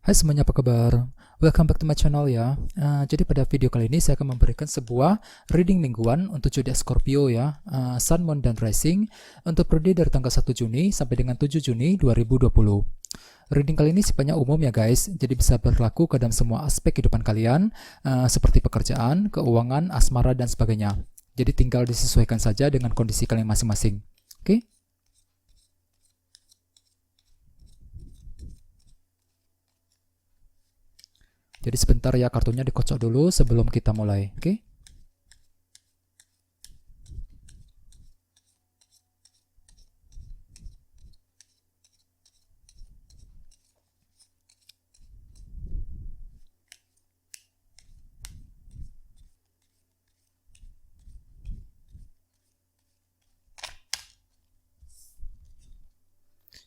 Hai semuanya, apa kabar? Welcome back to my channel ya. Jadi pada video kali ini saya akan memberikan sebuah reading mingguan untuk zodiak Scorpio ya, Sun, Moon, dan Rising untuk periode dari tanggal 1 Juni sampai dengan 7 Juni 2020. Reading kali ini sifatnya umum ya guys, jadi bisa berlaku ke dalam semua aspek kehidupan kalian, seperti pekerjaan, keuangan, asmara, dan sebagainya. Jadi tinggal disesuaikan saja dengan kondisi kalian masing-masing. Oke? Jadi sebentar ya, kartunya dikocok dulu sebelum kita mulai, oke?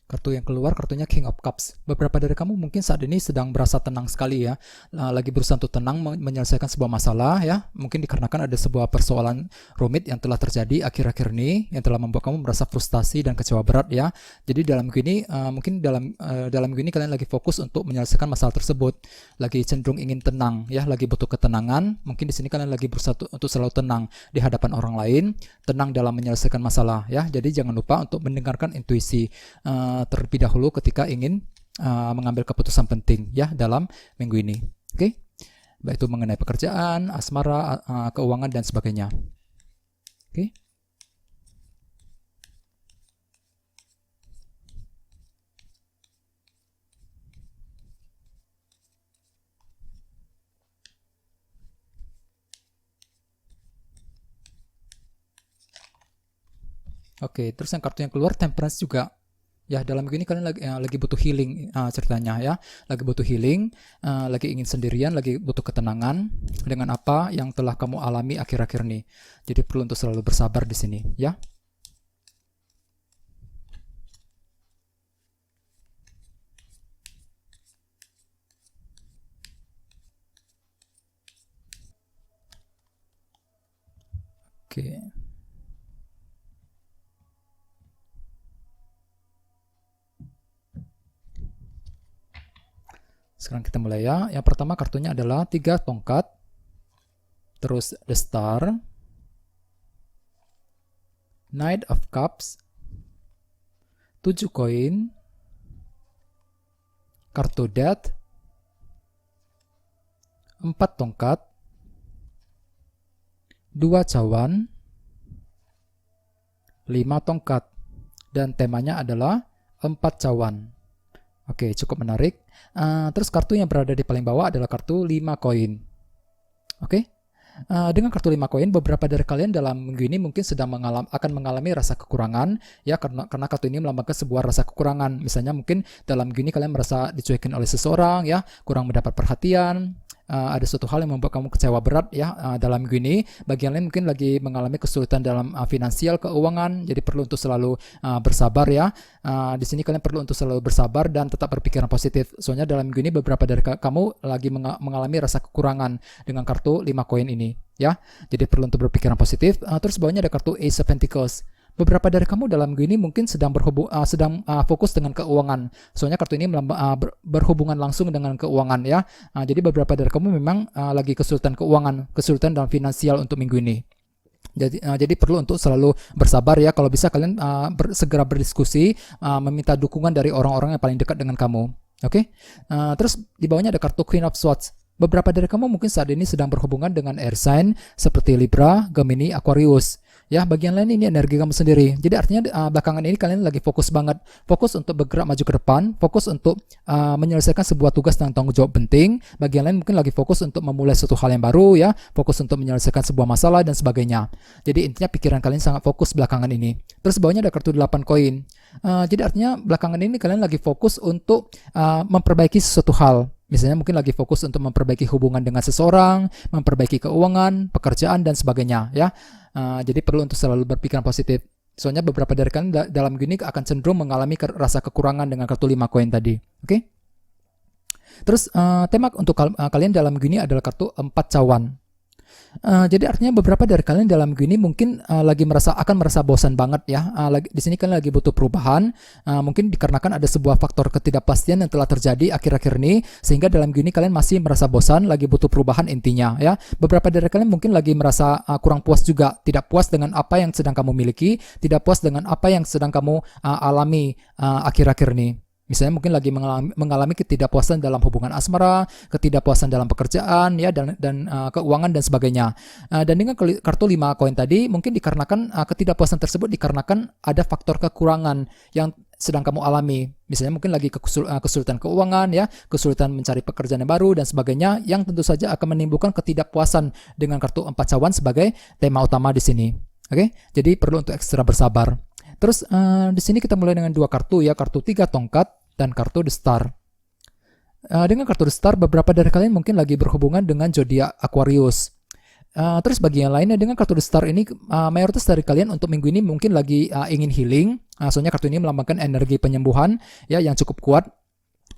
Kartu yang keluar kartunya King of Cups. Beberapa dari kamu mungkin saat ini sedang berasa tenang sekali ya, lagi berusaha untuk tenang menyelesaikan sebuah masalah ya. Mungkin dikarenakan ada sebuah persoalan rumit yang telah terjadi akhir-akhir ini yang telah membuat kamu merasa frustasi dan kecewa berat ya. Jadi dalam gini mungkin dalam gini kalian lagi fokus untuk menyelesaikan masalah tersebut, lagi cenderung ingin tenang ya, lagi butuh ketenangan. Mungkin di sini kalian lagi berusaha untuk selalu tenang di hadapan orang lain, tenang dalam menyelesaikan masalah ya. Jadi jangan lupa untuk mendengarkan intuisi terlebih dahulu ketika ingin mengambil keputusan penting ya dalam minggu ini. Oke? Baik itu mengenai pekerjaan, asmara, keuangan, dan sebagainya. Oke? Oke, terus yang kartu yang keluar Temperance juga. Ya, dalam minggu ini kalian lagi butuh healing ceritanya ya. Lagi butuh healing, lagi ingin sendirian, lagi butuh ketenangan dengan apa yang telah kamu alami akhir-akhir ini. Jadi perlu untuk selalu bersabar di sini ya. Oke. Sekarang kita mulai ya. Yang pertama kartunya adalah 3 tongkat, terus the star, Knight of Cups, 7 koin, kartu death, 4 tongkat, 2 cawan, 5 tongkat, dan temanya adalah 4 cawan. Oke, cukup menarik. Terus kartu yang berada di paling bawah adalah kartu 5 koin. Oke. Dengan kartu 5 koin, beberapa dari kalian dalam minggu ini mungkin sedang akan mengalami rasa kekurangan ya, karena kartu ini melambangkan sebuah rasa kekurangan. Misalnya mungkin dalam minggu ini kalian merasa dicuekin oleh seseorang ya, kurang mendapat perhatian. Ada suatu hal yang membuat kamu kecewa berat ya dalam minggu ini. Bagian lain mungkin lagi mengalami kesulitan dalam finansial, keuangan, jadi perlu untuk selalu bersabar ya. Di sini kalian perlu untuk selalu bersabar dan tetap berpikiran positif. Soalnya dalam minggu ini beberapa dari kamu lagi mengalami rasa kekurangan dengan kartu 5 koin ini ya. Jadi perlu untuk berpikiran positif. Terus bawahnya ada kartu Ace of Pentacles. Beberapa dari kamu dalam minggu ini mungkin sedang fokus dengan keuangan. Soalnya kartu ini berhubungan langsung dengan keuangan ya. Jadi beberapa dari kamu memang lagi kesulitan keuangan, kesulitan dalam finansial untuk minggu ini. Jadi perlu untuk selalu bersabar ya. Kalau bisa kalian segera berdiskusi, meminta dukungan dari orang-orang yang paling dekat dengan kamu. Oke? Terus di bawahnya ada kartu Queen of Swords. Beberapa dari kamu mungkin saat ini sedang berhubungan dengan air sign seperti Libra, Gemini, Aquarius. Ya, bagian lain ini energi kamu sendiri. Jadi artinya belakangan ini kalian lagi fokus banget, fokus untuk bergerak maju ke depan, fokus untuk menyelesaikan sebuah tugas dan tanggung jawab penting. Bagian lain mungkin lagi fokus untuk memulai suatu hal yang baru ya, fokus untuk menyelesaikan sebuah masalah dan sebagainya. Jadi intinya pikiran kalian sangat fokus belakangan ini. Terus bawahnya ada kartu 8 koin. Jadi artinya belakangan ini kalian lagi fokus untuk memperbaiki sesuatu hal. Misalnya mungkin lagi fokus untuk memperbaiki hubungan dengan seseorang, memperbaiki keuangan, pekerjaan, dan sebagainya ya. Jadi perlu untuk selalu berpikiran positif. Soalnya beberapa dari kalian dalam gini akan cenderung mengalami rasa kekurangan dengan kartu 5 koin tadi. Oke? Terus tema untuk kalian dalam gini adalah kartu 4 cawan. Jadi artinya beberapa dari kalian dalam minggu ini mungkin akan merasa bosan banget ya. Di sini kalian lagi butuh perubahan. Mungkin dikarenakan ada sebuah faktor ketidakpastian yang telah terjadi akhir-akhir ini, sehingga dalam minggu ini kalian masih merasa bosan, lagi butuh perubahan intinya ya. Beberapa dari kalian mungkin lagi merasa kurang puas juga, tidak puas dengan apa yang sedang kamu miliki, tidak puas dengan apa yang sedang kamu alami akhir-akhir ini. Misalnya mungkin lagi mengalami ketidakpuasan dalam hubungan asmara, ketidakpuasan dalam pekerjaan, ya, dan keuangan dan sebagainya. Dan dengan kartu 5 koin tadi, mungkin dikarenakan ketidakpuasan tersebut dikarenakan ada faktor kekurangan yang sedang kamu alami. Misalnya mungkin lagi kesulitan keuangan, ya, kesulitan mencari pekerjaan yang baru dan sebagainya, yang tentu saja akan menimbulkan ketidakpuasan dengan kartu 4 cawan sebagai tema utama di sini. Oke, jadi perlu untuk ekstra bersabar. Terus di sini kita mulai dengan 2 kartu ya, kartu 3 tongkat dan kartu The Star. Dengan kartu The Star, beberapa dari kalian mungkin lagi berhubungan dengan zodiak Aquarius. Terus bagi yang lainnya dengan kartu The Star ini, mayoritas dari kalian untuk minggu ini mungkin lagi ingin healing. Soalnya kartu ini melambangkan energi penyembuhan ya yang cukup kuat.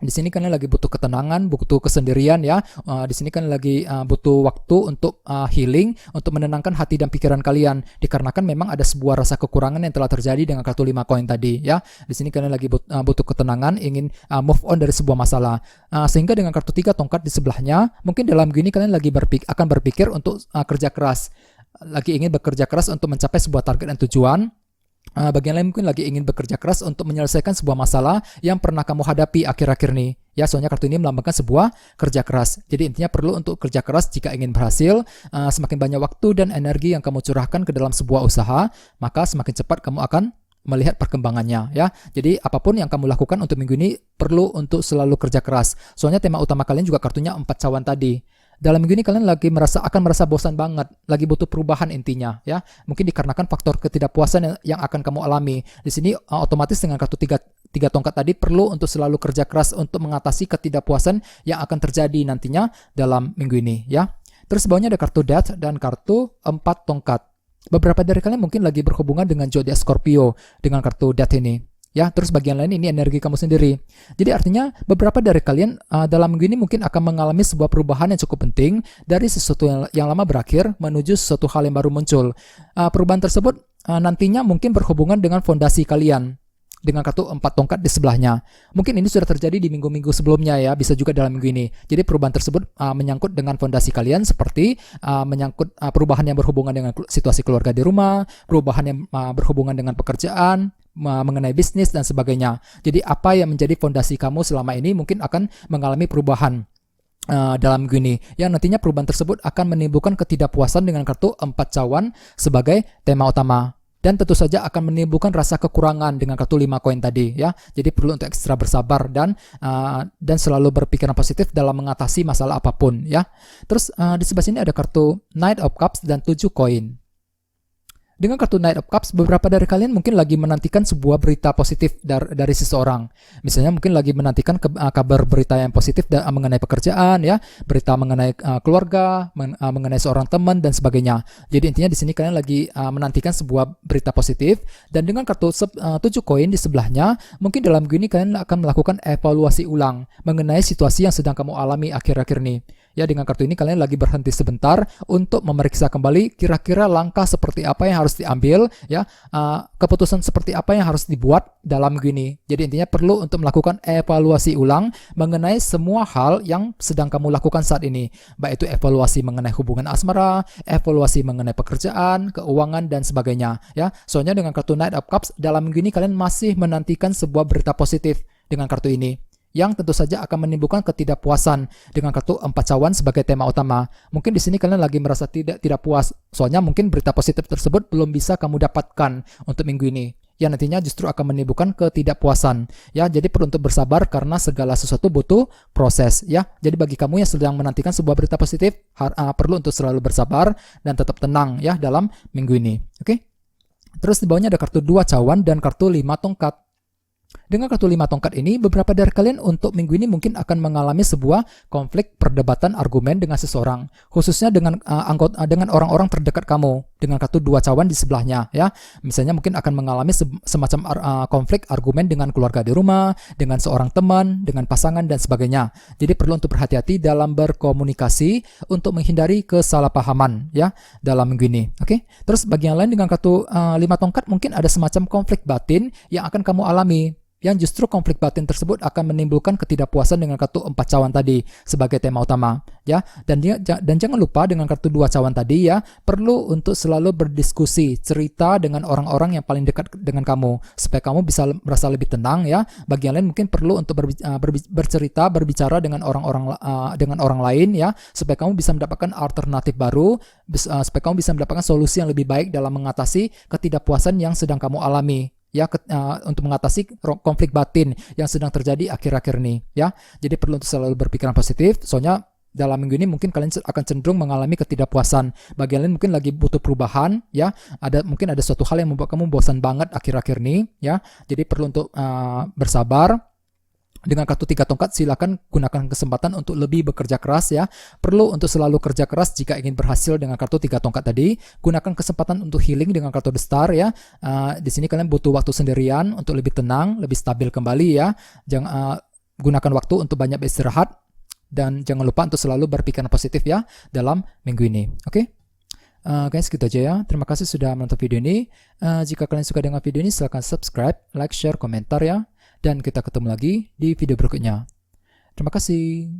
Di sini kalian lagi butuh ketenangan, butuh kesendirian ya. Di sini kalian lagi butuh waktu untuk healing, untuk menenangkan hati dan pikiran kalian. Dikarenakan memang ada sebuah rasa kekurangan yang telah terjadi dengan kartu 5 koin tadi ya. Di sini kalian lagi butuh ketenangan, ingin move on dari sebuah masalah. Sehingga dengan kartu 3 tongkat di sebelahnya, mungkin dalam gini kalian lagi akan berpikir untuk kerja keras. Lagi ingin bekerja keras untuk mencapai sebuah target dan tujuan. Bagian lain mungkin lagi ingin bekerja keras untuk menyelesaikan sebuah masalah yang pernah kamu hadapi akhir-akhir ini. Ya, soalnya kartu ini melambangkan sebuah kerja keras. Jadi intinya perlu untuk kerja keras jika ingin berhasil. Semakin banyak waktu dan energi yang kamu curahkan ke dalam sebuah usaha, maka semakin cepat kamu akan melihat perkembangannya ya. Jadi apapun yang kamu lakukan untuk minggu ini perlu untuk selalu kerja keras. Soalnya tema utama kalian juga kartunya 4 cawan tadi. Dalam minggu ini kalian lagi akan merasa bosan banget, lagi butuh perubahan intinya ya. Mungkin dikarenakan faktor ketidakpuasan yang akan kamu alami. Di sini otomatis dengan kartu 3 tongkat tadi perlu untuk selalu kerja keras untuk mengatasi ketidakpuasan yang akan terjadi nantinya dalam minggu ini ya. Terus bawahnya ada kartu Death dan kartu 4 tongkat. Beberapa dari kalian mungkin lagi berhubungan dengan zodiak Scorpio dengan kartu Death ini. Ya, terus bagian lain ini energi kamu sendiri. Jadi artinya beberapa dari kalian dalam minggu ini mungkin akan mengalami sebuah perubahan yang cukup penting dari sesuatu yang lama berakhir menuju sesuatu hal yang baru muncul. Perubahan tersebut nantinya mungkin berhubungan dengan fondasi kalian dengan kartu 4 tongkat di sebelahnya. Mungkin ini sudah terjadi di minggu-minggu sebelumnya ya, bisa juga dalam minggu ini. Jadi perubahan tersebut menyangkut dengan fondasi kalian seperti menyangkut perubahan yang berhubungan dengan situasi keluarga di rumah, perubahan yang berhubungan dengan pekerjaan, mengenai bisnis dan sebagainya. Jadi apa yang menjadi fondasi kamu selama ini mungkin akan mengalami perubahan dalam minggu ini. Yang nantinya perubahan tersebut akan menimbulkan ketidakpuasan dengan kartu 4 cawan sebagai tema utama. Dan tentu saja akan menimbulkan rasa kekurangan dengan kartu 5 koin tadi ya. Jadi perlu untuk ekstra bersabar dan selalu berpikiran positif dalam mengatasi masalah apapun ya. Terus di sebelah sini ada kartu Knight of Cups dan 7 koin. Dengan kartu Knight of Cups, beberapa dari kalian mungkin lagi menantikan sebuah berita positif dari seseorang. Misalnya mungkin lagi menantikan kabar berita yang positif mengenai pekerjaan, ya, berita mengenai keluarga, mengenai seorang teman dan sebagainya. Jadi intinya di sini kalian lagi menantikan sebuah berita positif. Dan dengan kartu 7 koin di sebelahnya, mungkin dalam gini kalian akan melakukan evaluasi ulang mengenai situasi yang sedang kamu alami akhir-akhir ini. Ya, dengan kartu ini kalian lagi berhenti sebentar untuk memeriksa kembali kira-kira langkah seperti apa yang harus diambil, ya, keputusan seperti apa yang harus dibuat dalam gini. Jadi intinya perlu untuk melakukan evaluasi ulang mengenai semua hal yang sedang kamu lakukan saat ini, baik itu evaluasi mengenai hubungan asmara, evaluasi mengenai pekerjaan, keuangan dan sebagainya. Ya, soalnya dengan kartu Knight of Cups dalam gini kalian masih menantikan sebuah berita positif dengan kartu ini, yang tentu saja akan menimbulkan ketidakpuasan dengan kartu 4 cawan sebagai tema utama. Mungkin di sini kalian lagi merasa tidak puas, soalnya mungkin berita positif tersebut belum bisa kamu dapatkan untuk minggu ini, yang nantinya justru akan menimbulkan ketidakpuasan. Ya, jadi perlu untuk bersabar karena segala sesuatu butuh proses. Ya, jadi bagi kamu yang sedang menantikan sebuah berita positif, perlu untuk selalu bersabar dan tetap tenang ya dalam minggu ini. Oke. Terus di bawahnya ada kartu 2 cawan dan kartu 5 tongkat. Dengan kartu 5 tongkat ini, beberapa dari kalian untuk minggu ini mungkin akan mengalami sebuah konflik perdebatan argumen dengan seseorang, khususnya dengan dengan orang-orang terdekat kamu, dengan kartu 2 cawan di sebelahnya ya. Misalnya mungkin akan mengalami semacam konflik argumen dengan keluarga di rumah, dengan seorang teman, dengan pasangan dan sebagainya. Jadi perlu untuk berhati-hati dalam berkomunikasi untuk menghindari kesalahpahaman ya dalam minggu ini. Oke. Terus bagi yang lain dengan kartu 5 tongkat mungkin ada semacam konflik batin yang akan kamu alami, yang justru konflik batin tersebut akan menimbulkan ketidakpuasan dengan kartu 4 cawan tadi sebagai tema utama ya. Dan jangan lupa dengan kartu 2 cawan tadi ya, perlu untuk selalu berdiskusi, cerita dengan orang-orang yang paling dekat dengan kamu supaya kamu bisa merasa lebih tenang ya. Bagi yang lain mungkin perlu untuk berbicara dengan orang lain ya, supaya kamu bisa mendapatkan alternatif baru, supaya kamu bisa mendapatkan solusi yang lebih baik dalam mengatasi ketidakpuasan yang sedang kamu alami ya, untuk mengatasi konflik batin yang sedang terjadi akhir-akhir ini ya. Jadi perlu untuk selalu berpikiran positif, soalnya dalam minggu ini mungkin kalian akan cenderung mengalami ketidakpuasan. Bagi kalian mungkin lagi butuh perubahan ya, mungkin ada suatu hal yang membuat kamu bosan banget akhir-akhir ini ya. Jadi perlu untuk bersabar. Dengan kartu 3 tongkat silakan gunakan kesempatan untuk lebih bekerja keras ya. Perlu untuk selalu kerja keras jika ingin berhasil dengan kartu 3 tongkat tadi. Gunakan kesempatan untuk healing dengan kartu The Star ya. Di sini kalian butuh waktu sendirian untuk lebih tenang, lebih stabil kembali ya. Jangan gunakan waktu untuk banyak beristirahat dan jangan lupa untuk selalu berpikiran positif ya dalam minggu ini. Oke? Guys, gitu aja ya. Terima kasih sudah menonton video ini. Jika kalian suka dengan video ini silahkan subscribe, like, share, komentar ya. Dan kita ketemu lagi di video berikutnya. Terima kasih.